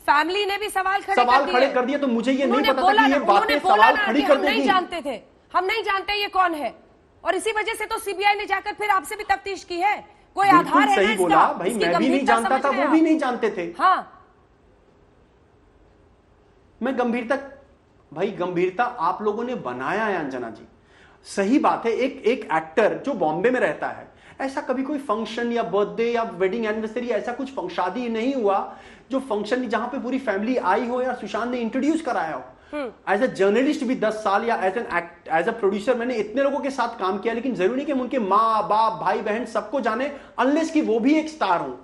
Family ने भी सवाल खड़े कर दिए, तो मुझे ये नहीं पता था कि ये बातें सवाल खड़ी कर देगी। नहीं जानते थे, हम नहीं जानते ये कौन है, और इसी वजह से तो सीबीआई ने जाकर फिर आपसे भी तफ्तीश की है। कोई आधार है? सही बोला भाई, मैं भी नहीं जानता था, वो भी नहीं जानते थे। हाँ, मैं गंभीरता आप लोगों ने बनाया है अंजना जी। सही बात है, एक एक्टर जो बॉम्बे में रहता है, ऐसा कभी कोई फंक्शन या बर्थडे या वेडिंग एनिवर्सरी ऐसा कुछ शादी नहीं हुआ जो फंक्शन जहां पे पूरी फैमिली आई हो या सुशांत ने इंट्रोड्यूस कराया हो। एज ए जर्नलिस्ट भी 10 साल या एज ए प्रोड्यूसर मैंने इतने लोगों के साथ काम किया, लेकिन जरूरी नहीं कि हम उनके माँ बाप भाई बहन सबको जाने, अनलेस कि वो भी एक स्टार हो।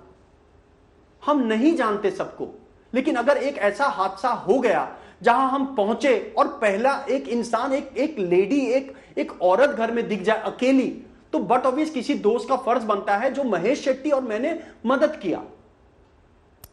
हम नहीं जानते सबको, लेकिन अगर एक ऐसा हादसा हो गया जहां हम पहुंचे और पहला एक इंसान, एक लेडी, एक औरत घर में दिख जाए अकेली, तो बट ऑब्वियस किसी दोस्त का फर्ज बनता है, जो महेश शेट्टी और मैंने मदद किया।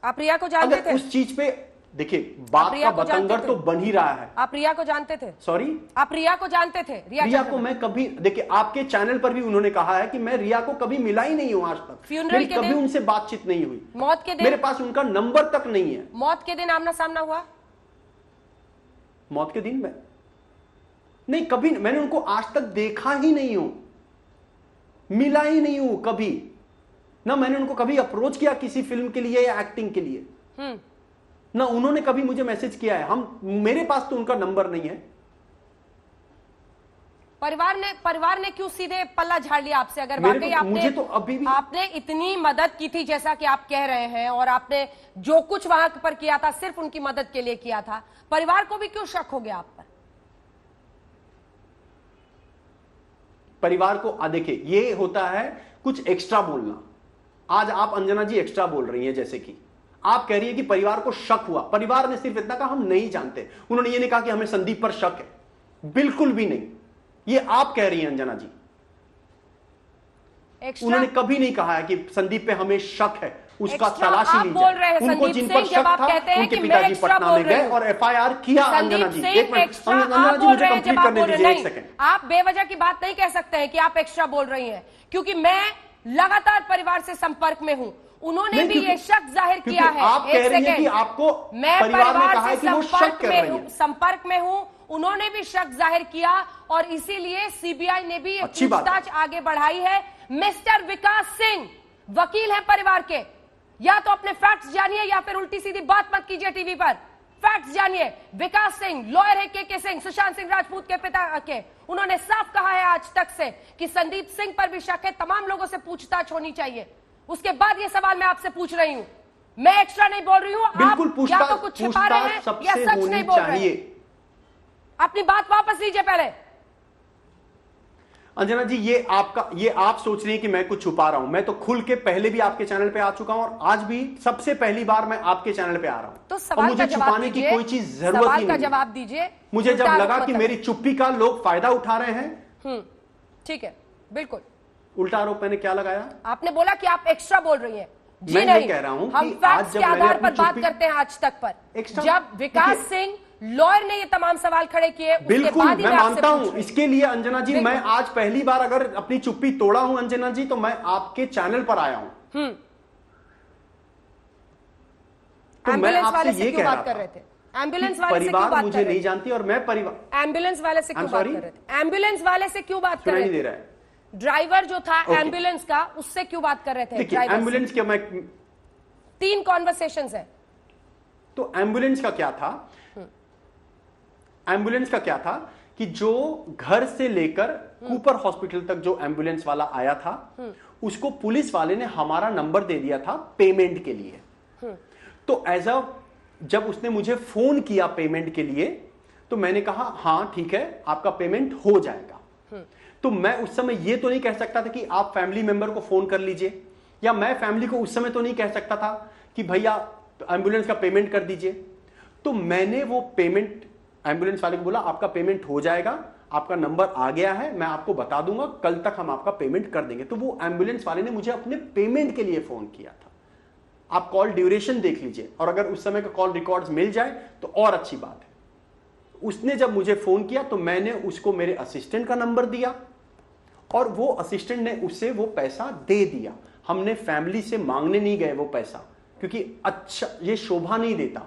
आप रिया को जानते थे? उस चीज पे देखिए, बात का बतंगड़ तो बन ही रहा है। आप रिया को जानते थे? सॉरी, आप रिया को जानते थे? रिया को मैं कभी, देखिए आपके चैनल पर भी उन्होंने कहा है कि मैं रिया को कभी मिला ही नहीं हूं आज तक, मेरी कभी उनसे बातचीत नहीं हुई। मौत के दिन मेरे पास उनका नंबर तक नहीं है। मौत के दिन आमना सामना हुआ? मौत के दिन में नहीं, कभी मैंने उनको आज तक देखा ही नहीं हूं, मिला ही नहीं हूं कभी ना। मैंने उनको कभी अप्रोच किया किसी फिल्म के लिए या एक्टिंग के लिए, ना उन्होंने कभी मुझे मैसेज किया है। मेरे पास तो उनका नंबर नहीं है। परिवार ने क्यों सीधे पल्ला झाड़ लिया आपसे? अगर वाकई मुझे तो अभी भी आपने इतनी मदद की थी जैसा कि आप कह रहे हैं, और आपने जो कुछ वहां पर किया था सिर्फ उनकी मदद के लिए किया था, परिवार को भी क्यों शक हो गया आप पर? परिवार को देखिए, ये होता है कुछ एक्स्ट्रा बोलना। आज आप अंजना जी एक्स्ट्रा बोल रही हैं, जैसे कि आप कह रही है कि परिवार को शक हुआ। परिवार ने सिर्फ इतना कहा हम नहीं जानते, उन्होंने ये नहीं कहा कि हमें संदीप पर शक है, बिल्कुल भी नहीं। ये आप कह रही हैं अंजना जी, उन्होंने कभी नहीं कहा है कि संदीप पे हमें शक है, उसका तलाशी ली जाए। उनको जिन पर शक था उनके पिताजी पटना में गए और एफआईआर किया। अंजना जी एक मिनट, अंजना जी मुझे कंप्लीट करने दीजिए, एक सेकंड। आप बेवजह की बात नहीं कह सकते हैं कि आप एक्स्ट्रा बोल रही हैं, क्योंकि मैं लगातार परिवार से संपर्क में हूं, उन्होंने भी ये शक जाहिर किया है। आप कह रही हैं कि आपको मैं परिवार ने कहा है कि वो शक कर रही है। संपर्क में हूं, उन्होंने भी शक जाहिर किया, और इसीलिए सीबीआई ने भी पूछताछ आगे बढ़ाई है। मिस्टर विकास सिंह वकील है परिवार के, या तो अपने फैक्ट्स जानिए या फिर उल्टी सीधी बात मत कीजिए टीवी पर। फैक्ट्स जानिए। विकास सिंह लॉयर है के सिंह, सुशांत सिंह राजपूत के पिता के। उन्होंने साफ कहा है आज तक से कि संदीप सिंह पर भी शक है, तमाम लोगों से पूछताछ होनी चाहिए। उसके बाद ये सवाल मैं आपसे पूछ रही हूं, मैं एक्स्ट्रा नहीं बोल रही हूं, आप या तो कुछ छिपा रहे हैं या सच नहीं बोल रहे हैं। अपनी बात वापस लीजिए पहले। अंजना जी, ये आप सोच रही हैं कि मैं कुछ छुपा रहा हूं। मैं तो खुल के पहले भी आपके चैनल पे आ चुका हूं, और आज भी सबसे पहली बार मैं आपके चैनल पे आ रहा हूं। तो सवाल मुझे छुपाने की कोई चीज जरूरत ही नहीं। का जवाब दीजिए। मुझे जब लगा कि मेरी चुप्पी का लोग फायदा उठा रहे हैं, ठीक है, बिल्कुल। उल्टा आरोप मैंने क्या लगाया? आपने बोला कि आप एक्स्ट्रा बोल रही हैं। मैं नहीं कह रहा हूं हम फैक्ट्स के आधार पर बात करते हैं आज तक पर। जब विकास सिंह लॉयर ने ये तमाम सवाल खड़े किए, बिल्कुल मैं मानता हूं। इसके लिए अंजना जी मैं आज पहली बार अगर अपनी चुप्पी तोड़ा हूं अंजना जी, तो मैं आपके चैनल पर आया हूं। तो मैं आपसे ये कह रहा था, एम्बुलेंस वाले से क्यों बात कर रहे थे? मुझे नहीं जानती और मैं परिवार एम्बुलेंस वाले से क्यों बात कर रहे थे? एम्बुलेंस वाले से क्यों बात कर रहे थे? नहीं दे रहा है। ड्राइवर जो था एम्बुलेंस का, उससे क्यों बात कर रहे थे? एम्बुलेंस के मैं 3 कॉन्वर्सेशंस है। तो एम्बुलेंस का क्या था? एम्बुलेंस का क्या था कि जो घर से लेकर कूपर हॉस्पिटल तक जो एम्बुलेंस वाला आया था, उसको पुलिस वाले ने हमारा नंबर दे दिया था पेमेंट के लिए। तो जब उसने मुझे फोन किया पेमेंट के लिए, तो मैंने कहा हां ठीक है, आपका पेमेंट हो जाएगा। तो मैं उस समय ये तो नहीं कह सकता था कि आप फैमिली मेंबर को फोन कर लीजिए, या मैं फैमिली को उस समय तो नहीं कह सकता था कि भैया एम्बुलेंस का पेमेंट कर दीजिए। तो मैंने वो पेमेंट एम्बुलेंस वाले को बोला आपका पेमेंट हो जाएगा, आपका नंबर आ गया है, मैं आपको बता दूंगा, कल तक हम आपका पेमेंट कर देंगे। तो वो एम्बुलेंस वाले ने मुझे अपने पेमेंट के लिए फोन किया था। आप कॉल ड्यूरेशन देख लीजिए, और अगर उस समय का कॉल रिकॉर्ड्स मिल जाए तो और अच्छी बात है। उसने जब मुझे फोन किया तो मैंने उसको मेरे असिस्टेंट का नंबर दिया, और वो असिस्टेंट ने उससे वो पैसा दे दिया। हमने फैमिली से मांगने नहीं गए वो पैसा, क्योंकि अच्छा ये शोभा नहीं देता।